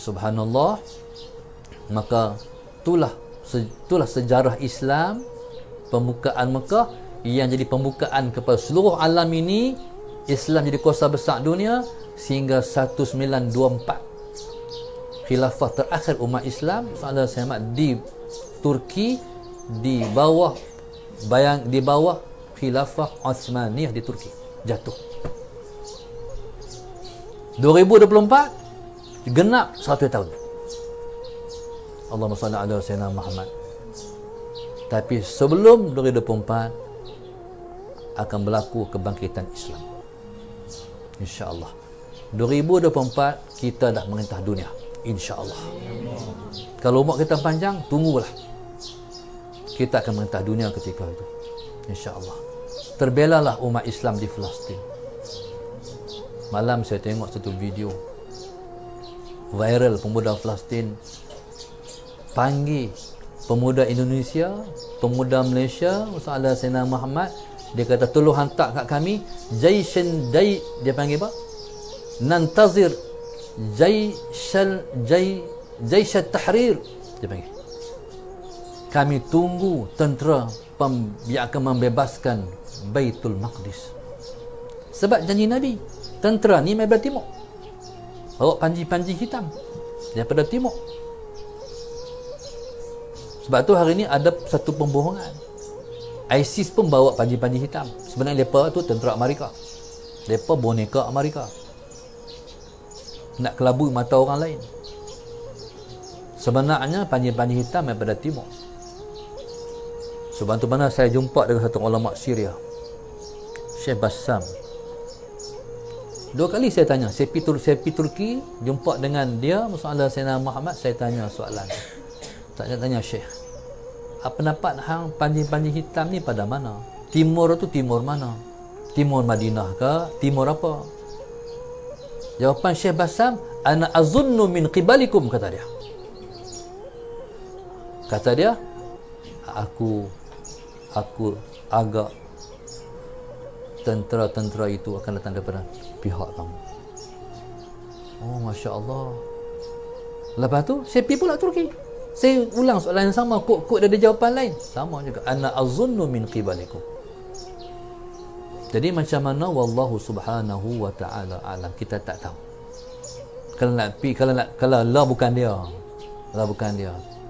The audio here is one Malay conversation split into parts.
subhanallah, maka itulah sejarah Islam, pembukaan Mekah yang jadi pembukaan kepada seluruh alam ini. Islam jadi kuasa besar dunia sehingga 1924 khilafah terakhir umat Islam Saudara Selamat di Turki di bawah khilafah Uthmaniyah di Turki jatuh. 2024 genap 100 tahun. Allahumma salli ala sayyidina Muhammad. Tapi sebelum 2024 akan berlaku kebangkitan Islam, insya-Allah. 2024 kita dah merintah dunia, insya-Allah. Kalau umur kita panjang, tunggulah, kita akan merintah dunia ketika itu, insya-Allah. Terbelalah umat Islam di Palestin. Malam saya tengok satu video viral, pemuda Palestin panggil pemuda Indonesia, pemuda Malaysia, Ustaz Sayyidina Muhammad. Dia kata, tolong hantar kat kami dia panggil apa? Nantazir Jaish Tahrir. Dia panggil, kami tunggu tentera yang akan membebaskan Baitul Maqdis. Sebab janji Nabi, tentera ni daripada timur, bawa panji-panji hitam daripada timur. Sebab tu hari ni ada satu pembohongan. ISIS pun bawa panji-panji hitam. Sebenarnya mereka tu tentera Amerika. Mereka boneka Amerika. Nak kelabui mata orang lain. Sebenarnya panji-panji hitam daripada timur. Sebab tu mana saya jumpa dengan satu ulama Syria, Syekh Bassam. 2 kali saya tanya, saya pergi Turki, jumpa dengan dia, Muhammad Sayyidina Muhammad, saya tanya soalan. Tanya Syekh, apa pendapat hang panji-panji hitam ni pada mana? Timur tu timur mana? Timur Madinah ke? Timur apa? Jawapan Syekh Bassam, ana azunnu min qibalikum, kata dia. Kata dia, aku agak tentera-tentera itu akan datang daripada pihak kamu. Oh, Masya Allah. Lepas tu saya pergi pula Turki, saya ulang soalan yang sama, kok dia ada jawapan lain sama juga, ana azunnu min qibalikum. Jadi macam mana, wallahu subhanahu wa ta'ala alam, kita tak tahu. Kalau nak pergi, kalau lah bukan dia,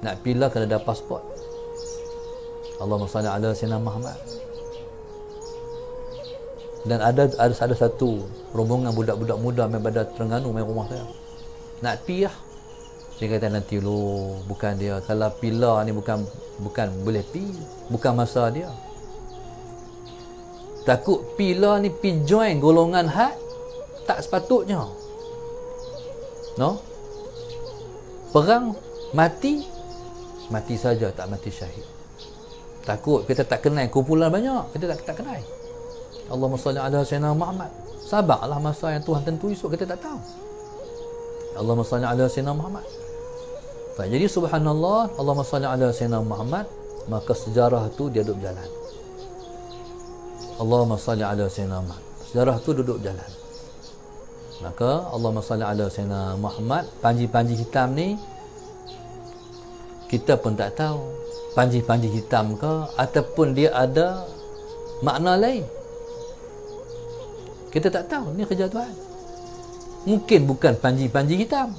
nak pergi lah kena ada pasport. Allahumma salli ala sayyidina Muhammad. Dan ada satu rombongan budak-budak muda main pada Terengganu, main rumah saya. Nak pergi lah. Dia kata, nanti lu, bukan dia. Kalau pila ni bukan boleh pergi, bukan masa dia. Takut pila ni pergi join golongan had, tak sepatutnya. No? Perang, mati saja, tak mati syahid. Takut kita tak kenal kumpulan banyak, kita tak kenal. Allahumma salli ala sayyidina Muhammad. Sabarlah masa yang Tuhan tentu esok, kita tak tahu. Allahumma salli ala sayyidina Muhammad. Baik, jadi subhanallah, Allahumma salli ala sayyidina Muhammad, maka sejarah tu dia duduk berjalan. Allahumma salli ala sayyidina Muhammad, sejarah tu duduk berjalan. Maka Allahumma salli ala sayyidina Muhammad, panji-panji hitam ni kita pun tak tahu panji-panji hitam ke ataupun dia ada makna lain. Kita tak tahu, ni kerja Tuhan. Mungkin bukan panji-panji hitam,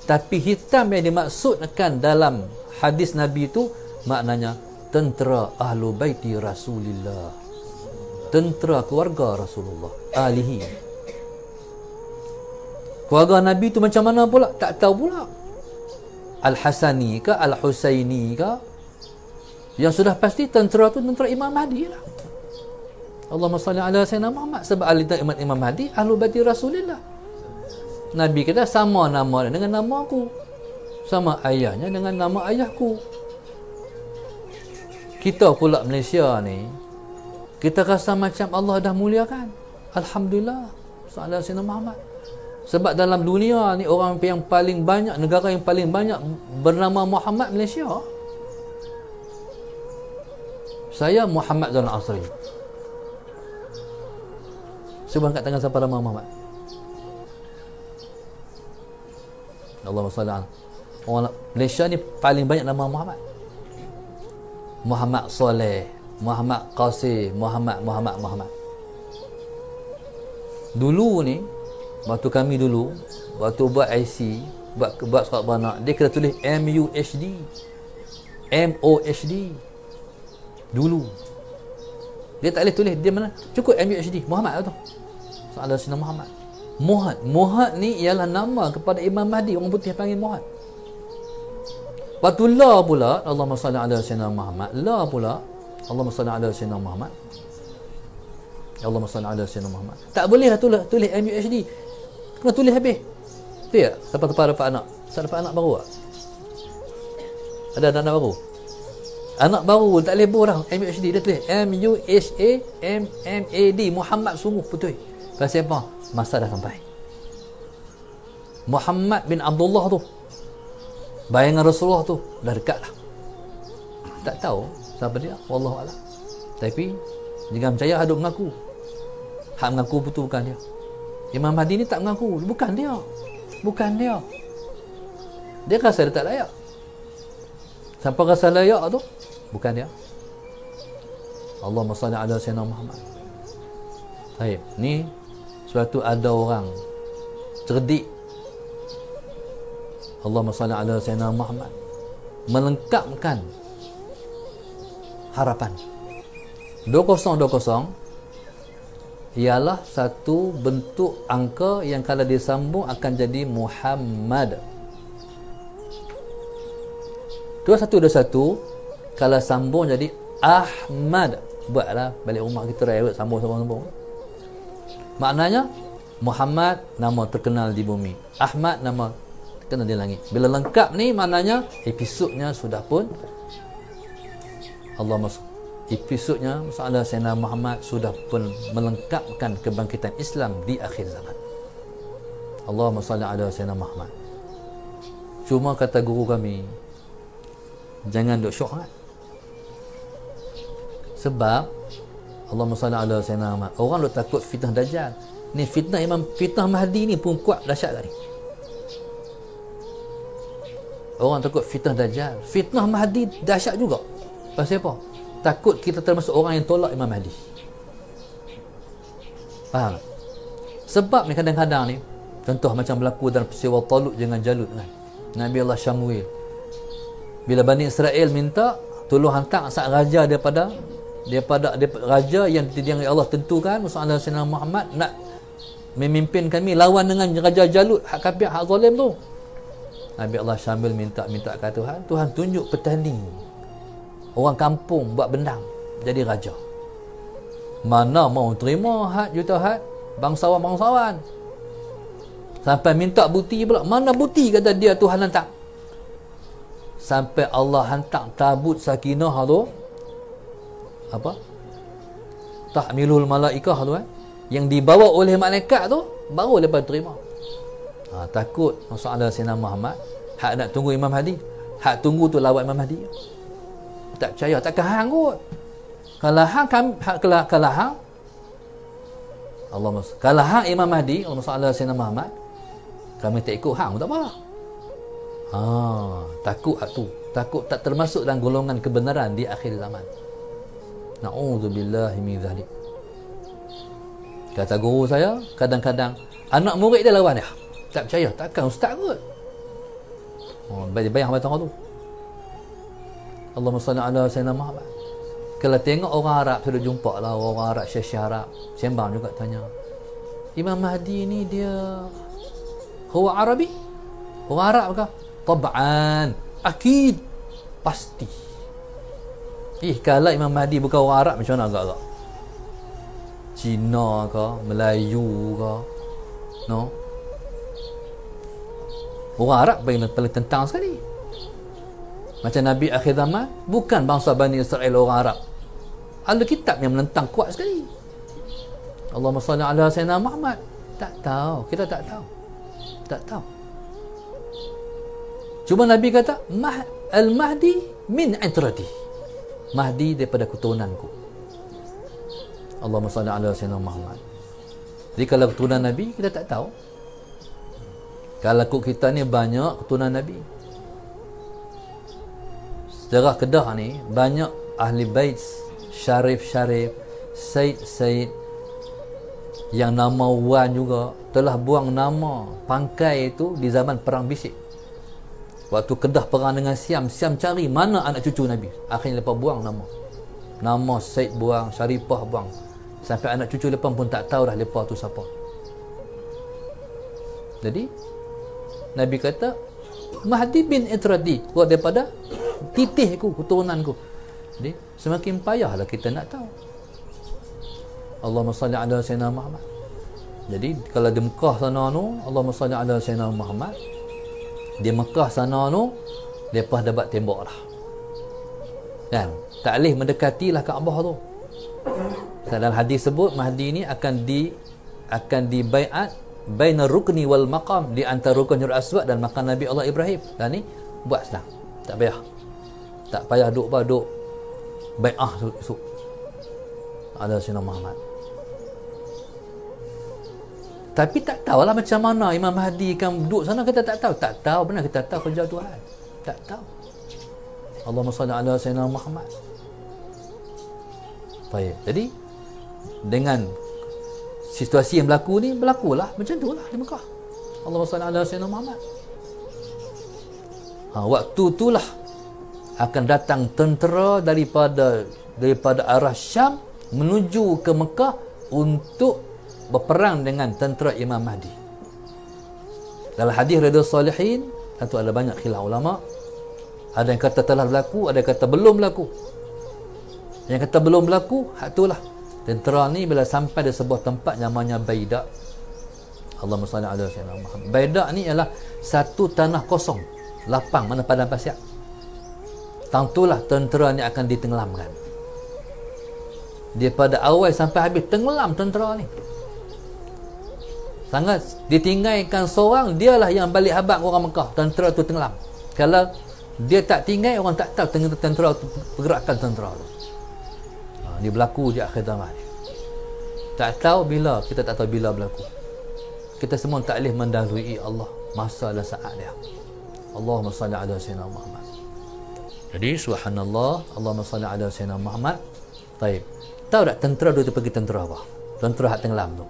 tapi hitam yang dimaksudkan dalam hadis Nabi itu maknanya tentera ahlu baiti Rasulillah, tentera keluarga Rasulullah, alihi. Keluarga Nabi itu macam mana pula? Tak tahu pula. Al-Hasani ke Al-Husaini ke? Yang sudah pasti tentera tu tentera Imam Mahdi lah. Allahumma salli ala sayyidina Muhammad. Sebab ahli Imam Mahdi ahlu baiti Rasulillah. Nabi kata sama nama dengan nama aku, sama ayahnya dengan nama ayahku. Kita pula Malaysia ni, kita rasa macam Allah dah muliakan. Alhamdulillah, sallallahu alaihi Muhammad. Sebab dalam dunia ni orang yang paling banyak, negara yang paling banyak bernama Muhammad, Malaysia. Saya Muhammad Zainal Asri. Cuba angkat tangan siapa nama Muhammad. Allahumma salli ala. Orang Malaysia ni paling banyak nama Muhammad. Muhammad Soleh, Muhammad Qasim, Muhammad. Dulu ni, waktu kami dulu, waktu buat IC, buat surat beranak, dia kena tulis MUHD, MOHD. Dulu dia tak boleh tulis dia mana, cukup MUHD, Muhammad tu. Soalan Sayyidina Muhammad. Muhammad ni ialah nama kepada Imam Mahdi, orang putih panggil Muhammad. Waktu la pula, Allahumma salli ala Sayyidina Muhammad, la pula, Allahumma salli ala Sayyidina Muhammad, Allahumma salli ala Sayyidina Muhammad. Tak boleh lah tulis MUHD, kena tulis habis. Betul tak? Siapa dapat anak? Siapa dapat anak baru tak? Ada anak baru? Anak baru tak boleh borang MUHD, dia tulis MUHAMMAD, Muhammad sungguh betul. Pasal apa? Masa dah sampai. Muhammad bin Abdullah tu, bayangan Rasulullah tu dah dekat lah. Tak tahu siapa dia, wallahualam. Tapi jangan percaya hadut mengaku. Hak mengaku betul bukan dia. Imam Mahdi ni tak mengaku, bukan dia. Dia rasa dia tak layak. Sampai rasa layak tu bukan dia. Allahumma salli ala Sayyidina Muhammad. Baik, ni suatu ada orang cerdik, Allahumma salli ala Sayyidina Muhammad, melengkapkan harapan. 2020 ialah satu bentuk angka yang kalau disambung akan jadi Muhammad. 2121 kalau sambung jadi Ahmad. Buatlah balik rumah kita raya sambung. Maknanya Muhammad nama terkenal di bumi, Ahmad nama terkenal di langit. Bila lengkap ni maknanya episodnya sudah pun episodnya masalah Sayyidina Muhammad sudah pun melengkapkan kebangkitan Islam di akhir zaman. Allahumma salli ala Sayyidina Muhammad. Cuma kata guru kami, jangan duk syok sangat. Sebab Allahumma salli ala Sayyidina Muhammad, orang duk takut fitnah Dajjal. Ni fitnah fitnah Mahdi ni pun kuat dahsyat tadi. Orang takut fitnah Dajjal, fitnah Mahdi dahsyat juga. Pasal apa? Takut kita termasuk orang yang tolak Imam Mahdi. Faham? Sebab ni kadang-kadang ni, contoh macam berlaku dalam peristiwa Talut dengan Jalut kan. Nabi Allah Syamwil, bila Bani Israel minta tolong hantar saat raja daripada raja yang Allah tentukan, Muhammad Sayyidina Muhammad nak memimpin kami lawan dengan Raja Jalut, hak kafir, hak zalim tu. Nabi Allah Syamwil minta kat Tuhan tunjuk petani, orang kampung buat bendang jadi raja. Mana mau terima juta hat bangsawan. Sampai minta bukti pula. Mana bukti kata dia Tuhan hantar? Sampai Allah hantar tabut sakinah tu, apa? Tahmilul malaikah tu yang dibawa oleh malaikat tu, baru lepas terima. Takut masalah Sayyidina Muhammad, hak nak tunggu Imam Mahdi, hak tunggu tu lawat Imam Mahdi. Tak percaya, takkan hang kot. Kalau hang kalau hang Imam Mahdi, Allahumma salli ala Sayyidina Muhammad, kami tak ikut hang, tak apa. Takut hak tu, takut tak termasuk dalam golongan kebenaran di akhir zaman. Na'udzubillahi min zalik. Kata guru saya, kadang-kadang anak murid dia lawan dia. Tak percaya, takkan ustaz kot. Bayang batang tu. Allahumma salli ala Sayyidina Muhammad. Kalau tengok orang Arab, sudah jumpa lah orang Arab, syekh Arab, sembang juga tanya, Imam Mahdi ni dia huwa Arabi? Orang Arab ke? Tab'an, akid, pasti. Kalau Imam Mahdi bukan orang Arab, macam mana agak-agak? Cina ke, Melayu ke, no? Orang Arab paling tentang sekali. Macam Nabi akhir zaman, bukan bangsa Bani Israel orang Arab. Ahli kitab yang menentang kuat sekali. Allahumma salli ala Sayyidina Muhammad. Tak tahu, kita tak tahu. Cuma Nabi kata, Al-Mahdi min itrati. Mahdi daripada keturunanku. Allahumma salli ala Sayyidina Muhammad. Jadi kalau keturunan Nabi, kita tak tahu. Kalau kita ni banyak keturunan Nabi. Sejarah Kedah ni banyak ahli bait, syarif-syarif, said-said yang nama Wan juga telah buang nama pangkai itu di zaman perang Bisik. Waktu Kedah perang dengan Siam, Siam cari mana anak cucu Nabi. Akhirnya lepas buang nama. Nama Said buang, Syarifah buang. Sampai anak cucu lepas pun tak tahu dah lepas tu siapa. Jadi Nabi kata, Mahdi bin Itradi, keluar daripada titihku, keturunanku. Jadi semakin payahlah kita nak tahu. Allahumma salli ala Sayyidina Muhammad. Jadi kalau di Mekah sana tu, Allahumma salli ala Sayyidina Muhammad. Di Mekah sana tu, lepas dapat tembok dah. Kan? Tak boleh mendekatilah Kaabah tu. Dalam hadis sebut Mahdi ni akan dibaiat baina rukni wal maqam, di antara rukun Aswad dan makam Nabi Allah Ibrahim. Dan ni buat senang. Tak payah. Tak payah duk bai'ah esok. Ada Sayyidina Muhammad. Tapi tak tahulah macam mana Imam Mahdi akan duduk sana, kita tak tahu. Tak tahu benar, kita tahu kerja Tuhan. Tak tahu. Allahumma salli ala Sayyidina Muhammad. Baik. Jadi dengan situasi yang berlakulah macam itulah di Mekah. Allahumma salli ala Sayyidina Muhammad. Waktu itulah akan datang tentera daripada arah Syam menuju ke Mekah untuk berperang dengan tentera Imam Mahdi. Dalam hadis Riyadhus Salihin tentu ada banyak khilaf ulama. Ada yang kata telah berlaku, ada yang kata belum berlaku. Yang kata belum berlaku, hak itulah. Tentera ni bila sampai di sebuah tempat namanya Baidak. Allahumma salli ala Sayyidina Muhammad. Baidak ni ialah satu tanah kosong, lapang, mana padang pasir. Tentulah tentera ni akan ditenggelamkan. Daripada awal sampai habis tenggelam tentera ni. Sangat ditinggalkan seorang, dialah yang balik habaq orang Mekah. Tentera tu tenggelam. Kalau dia tak tinggal, orang tak tahu tentera tu, pergerakan tentera tu. Dia berlaku di akhir zaman. Tak tahu bila, kita tak tahu bila berlaku. Kita semua tak boleh mendahului Allah masa dan saat dia. Allahumma salli ala Sayyidina Muhammad. Jadi subhanallah, Allahumma salli ala Sayyidina Muhammad. Baik. Tahu tak tentera tu pergi tentera apa? Tentera hak tenggelam tu.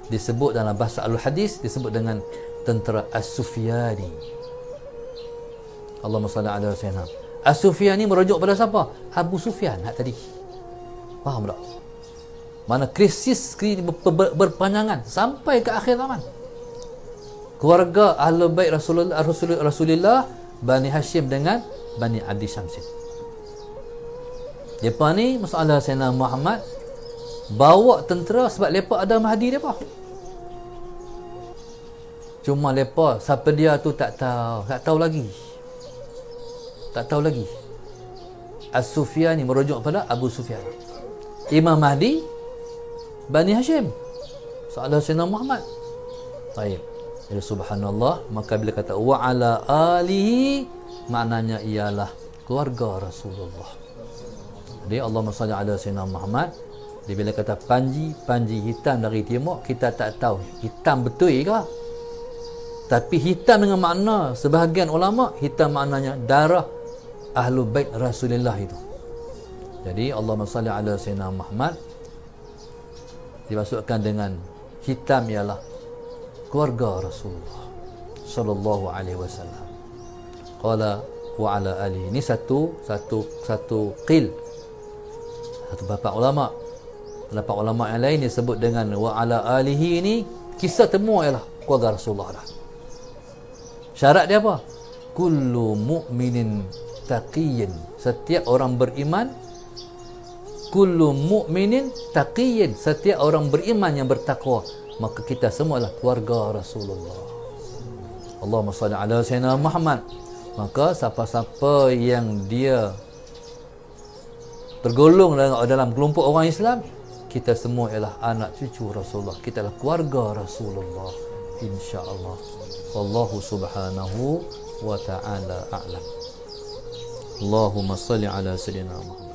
Disebut dalam bahasa Al-Hadis, disebut dengan tentera As-Sufyani. Allahumma salli ala Sayyidina. As-Sufyani merujuk pada siapa? Abu Sufyan hak tadi. Faham tak? Mana krisis berpanjangan sampai ke akhir zaman. Keluarga Ahlul Bait Rasulullah Bani Hashim dengan Bani Adi Syamsin. Depa ni masalah Sayyidina Muhammad bawa tentera sebab lepa ada Mahdi depa. Cuma lepa siapa dia tu tak tahu lagi. Tak tahu lagi. As-Sufyani merujuk pada Abu Sufyan. Imam Mahdi Bani Hashim. Salah Sayyidina Muhammad. Baik. Jadi subhanallah, maka bila kata wa ala alihi, maknanya ialah keluarga Rasulullah. Jadi Allahumma salli ala Sayyidina Muhammad. Dia bila kata panji hitam dari timur, kita tak tahu hitam betul ke? Tapi hitam dengan makna sebahagian ulama, hitam maknanya darah Ahlul Bait Rasulullah itu. Jadi Allahumma salli ala Sayyidina Muhammad dimasukkan dengan hitam ialah keluarga Rasulullah sallallahu alaihi wasallam. Qala wa ala alihi. Ini satu qil. Satu bapa ulama. Pendapat ulama yang lain disebut dengan wa ala alihi ini kisah temu ialah keluarga Rasulullah dah. Syarat dia apa? Kullu mu'minin taqiyyin. Setiap orang beriman, kullu mu'minin taqiyyin, setiap orang beriman yang bertakwa, maka kita semua adalah keluarga Rasulullah. Allahumma salli ala Sayyidina Muhammad. Maka siapa-siapa yang dia tergolong dalam kelompok orang Islam, kita semua ialah anak cucu Rasulullah, kita adalah keluarga Rasulullah, insya-Allah. Wallahu subhanahu wa ta'ala a'lam. Allahumma salli ala Sayyidina Muhammad.